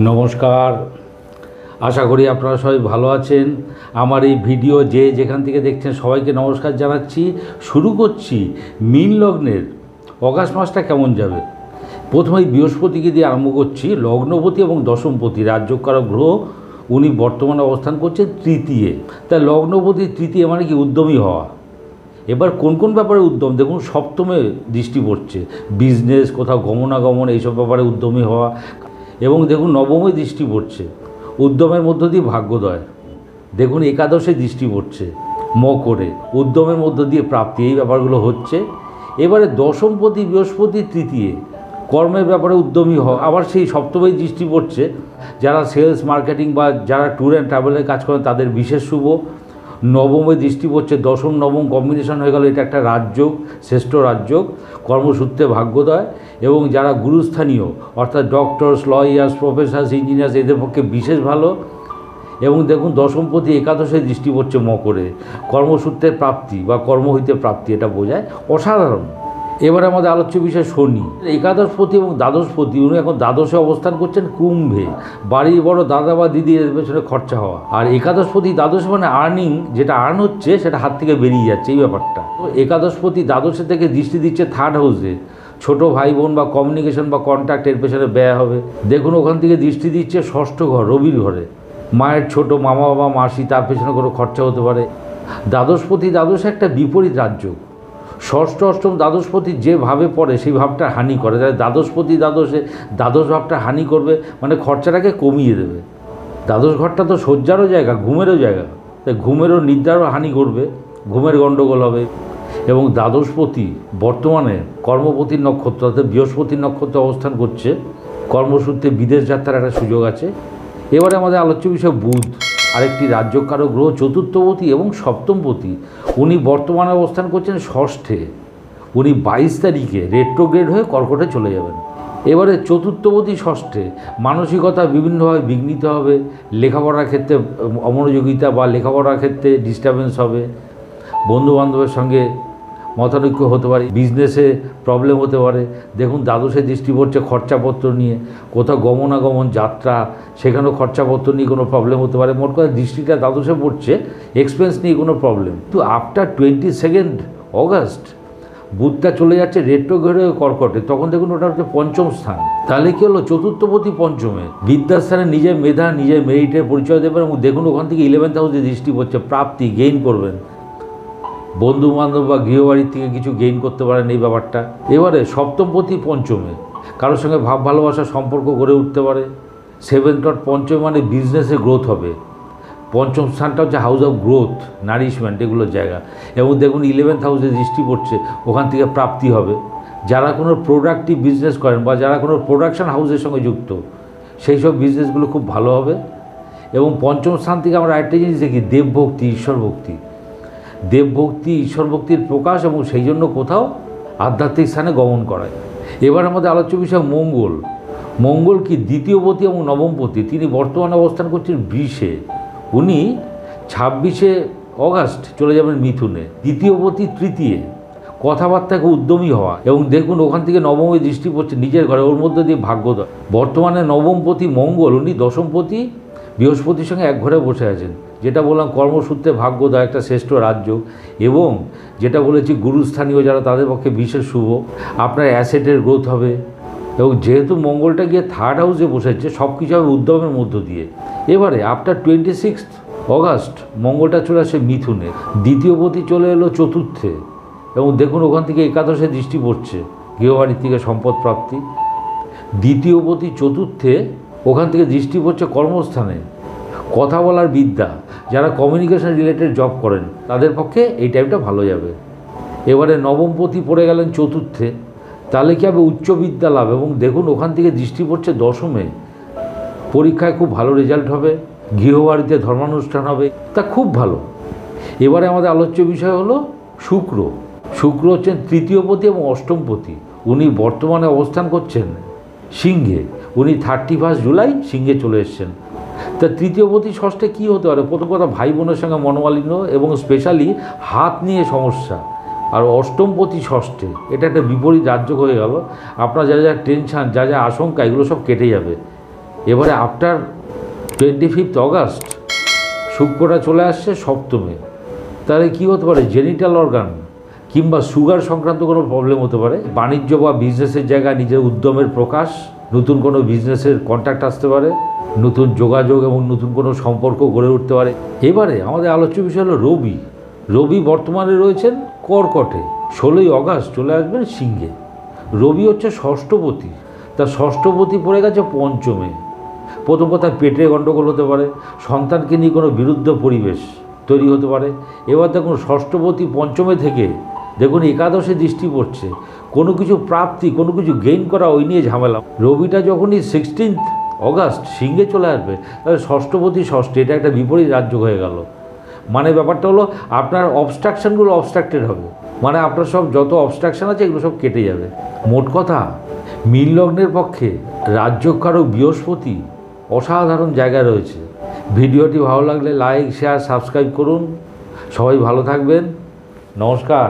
নমস্কার, আশা করি আপনারা সবাই ভালো আছেন। আমার এই ভিডিও যে যেখান থেকে দেখছেন সবাইকে নমস্কার জানাচ্ছি। শুরু করছি মীন লগ্নের অগাস্ট মাসটা কেমন যাবে। প্রথমেই বৃহস্পতিকে দিয়ে আরম্ভ করছি। লগ্নপতি এবং দশমপতি রাজ্যকারক গ্রহ, উনি বর্তমানে অবস্থান করছেন তৃতীয়। তাই লগ্নপতি তৃতীয় মানে কি উদ্যমী হওয়া। এবার কোন কোন ব্যাপারে উদ্যম, দেখুন সপ্তমে দৃষ্টি পড়ছে, বিজনেস, কোথাও গমনাগমন, এইসব ব্যাপারে উদ্যমী হওয়া। এবং দেখুন নবমে দৃষ্টি পড়ছে, উদ্যমের মধ্য দিয়ে ভাগ্যোদয়। দেখুন একাদশে দৃষ্টি পড়ছে, মকরে, উদ্যমের মধ্য দিয়ে প্রাপ্তি, এই ব্যাপারগুলো হচ্ছে। এবারে দশমপতি বৃহস্পতি তৃতীয়, কর্মের ব্যাপারে উদ্যমী হয়। আবার সেই সপ্তমেই দৃষ্টি পড়ছে, যারা সেলস মার্কেটিং বা যারা ট্যুর অ্যান্ড ট্রাভেলের কাজ করেন তাদের বিশেষ শুভ। নবমে দৃষ্টি পড়ছে, দশম নবম কম্বিনেশন হয়ে গেল, এটা একটা রাজযোগ, শ্রেষ্ঠ রাজযোগ, কর্মসূত্রে ভাগ্যোদয়। এবং যারা গুরুস্থানীয় অর্থাৎ ডক্টরস, লয়ার্স, প্রফেসরস, ইঞ্জিনিয়ার্স, এদের পক্ষে বিশেষ ভালো। এবং দেখুন দশমপতি একাদশে দৃষ্টি পড়ছে মকরে, কর্মসূত্রের প্রাপ্তি বা কর্ম হইতে প্রাপ্তি, এটা বোঝায়, অসাধারণ। এবারে আমাদের আলোচ্য বিষয় শনি। একাদশপতি এবং দ্বাদশপতি, উনি এখন দ্বাদশে অবস্থান করছেন কুম্ভে। বাড়ির বড় দাদা বা দিদি এর পেছনে খরচা হওয়া। আর একাদশপতি দ্বাদশে মানে আর্নিং, যেটা আর্ন হচ্ছে সেটা হাত থেকে বেরিয়ে যাচ্ছে, এই ব্যাপারটা। তো একাদশপতি দ্বাদশে থেকে দৃষ্টি দিচ্ছে থার্ড হাউসে, ছোট ভাই বোন বা কমিউনিকেশন বা কন্ট্যাক্ট, এর পেছনে ব্যয় হবে। দেখুন ওখান থেকে দৃষ্টি দিচ্ছে ষষ্ঠ ঘর, রবির ঘরে, মায়ের ছোট মামা বাবা মাসি, তার পেছনে কোনো খরচা হতে পারে। দ্বাদশপতি দ্বাদশে একটা বিপরীত রাজযোগ। ষষ্ঠ অষ্টম দ্বাদশপতি যেভাবে পড়ে সেই ভাবটা হানি করে, তাই দ্বাদশপতি দ্বাদশে দ্বাদশ ভাবটা হানি করবে, মানে খরচাটাকে কমিয়ে দেবে। দ্বাদশ ঘরটা তো শয্যারও জায়গা, ঘুমেরও জায়গা, তাই ঘুমেরও নিদ্রারও হানি করবে, ঘুমের গণ্ডগোল হবে। এবং দ্বাদশপতি বর্তমানে কর্মপতির নক্ষত্র অর্থাৎ বৃহস্পতির নক্ষত্রে অবস্থান করছে, কর্মসূত্রে বিদেশ যাত্রার একটা সুযোগ আছে। এবারে আমাদের আলোচ্য বিষয় বুধ, আরেকটি রাজ্যকারক গ্রহ, চতুর্থপতি এবং সপ্তমপতি। উনি বর্তমানে অবস্থান করছেন ষষ্ঠে। উনি 22 তারিখে রেট্রোগ্রেড হয়ে কর্কটে চলে যাবেন। এবারে চতুর্থপতি ষষ্ঠে, মানসিকতা বিভিন্নভাবে বিঘ্নিত হবে, লেখাপড়ার ক্ষেত্রে অমনোযোগিতা বা লেখাপড়ার ক্ষেত্রে ডিস্টারবেন্স হবে, বন্ধুবান্ধবের সঙ্গে মতানৈক্য হতে পারে, বিজনেসে প্রবলেম হতে পারে। দেখুন দ্বাদশে দৃষ্টি পড়ছে খরচাপত্র নিয়ে, কোথাও গমনাগমন যাত্রা, সেখানেও খরচাপত্র নিয়ে কোনো প্রবলেম হতে পারে। মোট কথা দৃষ্টিটা দ্বাদশে পড়ছে, এক্সপেন্স নিয়ে কোনো প্রবলেম। কিন্তু আফটার 22 অগাস্ট বুধটা চলে যাচ্ছে রেট্রোগ্রেড কর্কটে, তখন দেখুন ওটা হচ্ছে পঞ্চম স্থান। তাহলে কী হলো, চতুর্থপতি পঞ্চমে, বিদ্যাস্থানে নিজের মেধা নিজের মেরিটের পরিচয় দেবেন। এবং দেখুন ওখান থেকে 11th হাউসে দৃষ্টি পড়ছে, প্রাপ্তি, গেইন করবেন, বন্ধুবান্ধব বা গৃহবাড়ির থেকে কিছু গেইন করতে পারেন, এই ব্যাপারটা। এবারে সপ্তমপতি পঞ্চমে, কারোর সঙ্গে ভাব ভালোবাসার সম্পর্ক গড়ে উঠতে পারে। 7th লর্ড পঞ্চমে মানে বিজনেসে গ্রোথ হবে। পঞ্চম স্থানটা হচ্ছে হাউস অফ গ্রোথ, নারিশমেন্ট, এগুলোর জায়গা। এবং দেখুন 11th হাউসে দৃষ্টি পড়ছে, ওখান থেকে প্রাপ্তি হবে। যারা কোনো প্রোডাক্টিভ বিজনেস করেন বা যারা কোনো প্রোডাকশন হাউসের সঙ্গে যুক্ত, সেই সব বিজনেসগুলো খুব ভালো হবে। এবং পঞ্চম স্থান থেকে আমরা আরেকটা জিনিস দেখি, দেবভক্তি, ঈশ্বরভক্তি। দেবভক্তি, ঈশ্বরভক্তির প্রকাশ, এবং সেই জন্য কোথাও আধ্যাত্মিক স্থানে গমন করায়। এবার আমাদের আলোচ্য বিষয় মঙ্গল। মঙ্গল কি দ্বিতীয়পতি এবং নবমপতি, তিনি বর্তমানে অবস্থান করছেন বৃষে। উনি 26 অগাস্ট চলে যাবেন মিথুনে। দ্বিতীয়পতি তৃতীয়, কথাবার্তাকে উদ্যমী হওয়া। এবং দেখুন ওখান থেকে নবমে দৃষ্টি পড়ছে নিজের ঘরে, ওর মধ্যে দিয়ে ভাগ্যোদয়। বর্তমানে নবমপতি মঙ্গল, উনি দশমপতি বৃহস্পতির সঙ্গে এক ঘরে বসে আছেন। যেটা বললাম কর্মসূত্রে ভাগ্যোদয়, একটা শ্রেষ্ঠ রাজ্য। এবং যেটা বলেছি গুরুস্থানীয় যারা, তাদের পক্ষে বিশেষ শুভ। আপনার অ্যাসেটের গ্রোথ হবে। এবং যেহেতু মঙ্গলটা গিয়ে থার্ড হাউসে বসেছে, সব কিছু হবে উদ্যমের মধ্য দিয়ে। এবারে আফটার 26 অগাস্ট মঙ্গলটা চলে আসে মিথুনে, দ্বিতীয়পতি চলে এলো চতুর্থে। এবং দেখুন ওখান থেকে একাদশে দৃষ্টি পড়ছে, গৃহবাড়ির থেকে সম্পদ প্রাপ্তি। দ্বিতীয়পতি চতুর্থে, ওখান থেকে দৃষ্টি পড়ছে কর্মস্থানে, কথা বলার বিদ্যা, যারা কমিউনিকেশন রিলেটেড জব করেন তাদের পক্ষে এই টাইমটা ভালো যাবে। এবারে নবমপতি পড়ে গেলেন চতুর্থে, তাহলে কী হবে, উচ্চবিদ্যা লাভ। এবং দেখুন ওখান থেকে দৃষ্টি পড়ছে দশমে, পরীক্ষায় খুব ভালো রেজাল্ট হবে, গৃহবাড়িতে ধর্মানুষ্ঠান হবে, তা খুব ভালো। এবারে আমাদের আলোচ্য বিষয় হলো শুক্র। শুক্র হচ্ছেন তৃতীয়পতি এবং অষ্টমপতি। উনি বর্তমানে অবস্থান করছেন সিংহে। উনি 31 জুলাই সিংহে চলে এসছেন। তা তৃতীয়পতি ষষ্ঠে কী হতে পারে, প্রথম কথা ভাই বোনের সঙ্গে মনোমালিন্য এবং স্পেশালি হাত নিয়ে সমস্যা। আর অষ্টমপতি ষষ্ঠে, এটা একটা বিপরীত রাজযোগ হয়ে গেল। আপনার যা যা টেনশান, যা যা আশঙ্কা, এগুলো সব কেটে যাবে। এবারে আফটার 25 অগাস্ট শুক্রটা চলে আসছে সপ্তমে, তাহলে কী হতে পারে, জেনিটাল অর্গান কিংবা সুগার সংক্রান্ত কোনো প্রবলেম হতে পারে। বাণিজ্য বা বিজনেসের জায়গায় নিজের উদ্যমের প্রকাশ, নতুন কোনো বিজনেসের কন্ট্যাক্ট আসতে পারে, নতুন যোগাযোগ এবং নতুন কোনো সম্পর্ক গড়ে উঠতে পারে। এবারে আমাদের আলোচ্য বিষয় হলো রবি। রবি বর্তমানে রয়েছেন কর্কটে, 16 অগাস্ট চলে আসবেন সিংহে। রবি হচ্ছে ষষ্ঠপতি, তার ষষ্ঠপতি পড়ে গেছে পঞ্চমে। প্রথম কথা, পেটে গণ্ডগোল হতে পারে, সন্তানকে নিয়ে কোনো বিরুদ্ধ পরিবেশ তৈরি হতে পারে। এবার দেখুন ষষ্ঠপতি পঞ্চমে থেকে দেখুন একাদশে দৃষ্টি পড়ছে, কোনো কিছু প্রাপ্তি, কোনো কিছু গেইন করা, ওই নিয়ে ঝামেলা। রবিটা যখনই 16 অগাস্ট সিংহে চলে আসবে, তাহলে ষষ্ঠপতি ষষ্ঠে, এটা একটা বিপরীত রাজযোগ হয়ে গেল। মানে ব্যাপারটা হলো আপনার অবস্ট্রাকশানগুলো অবস্ট্রাক্টেড হবে, মানে আপনার সব যত অবস্ট্রাকশান আছে এগুলো সব কেটে যাবে। মোট কথা, মীন লগ্নের পক্ষে রাজ্যকারক বৃহস্পতি অসাধারণ জায়গায় রয়েছে। ভিডিওটি ভালো লাগলে লাইক, শেয়ার, সাবস্ক্রাইব করুন। সবাই ভালো থাকবেন। নমস্কার।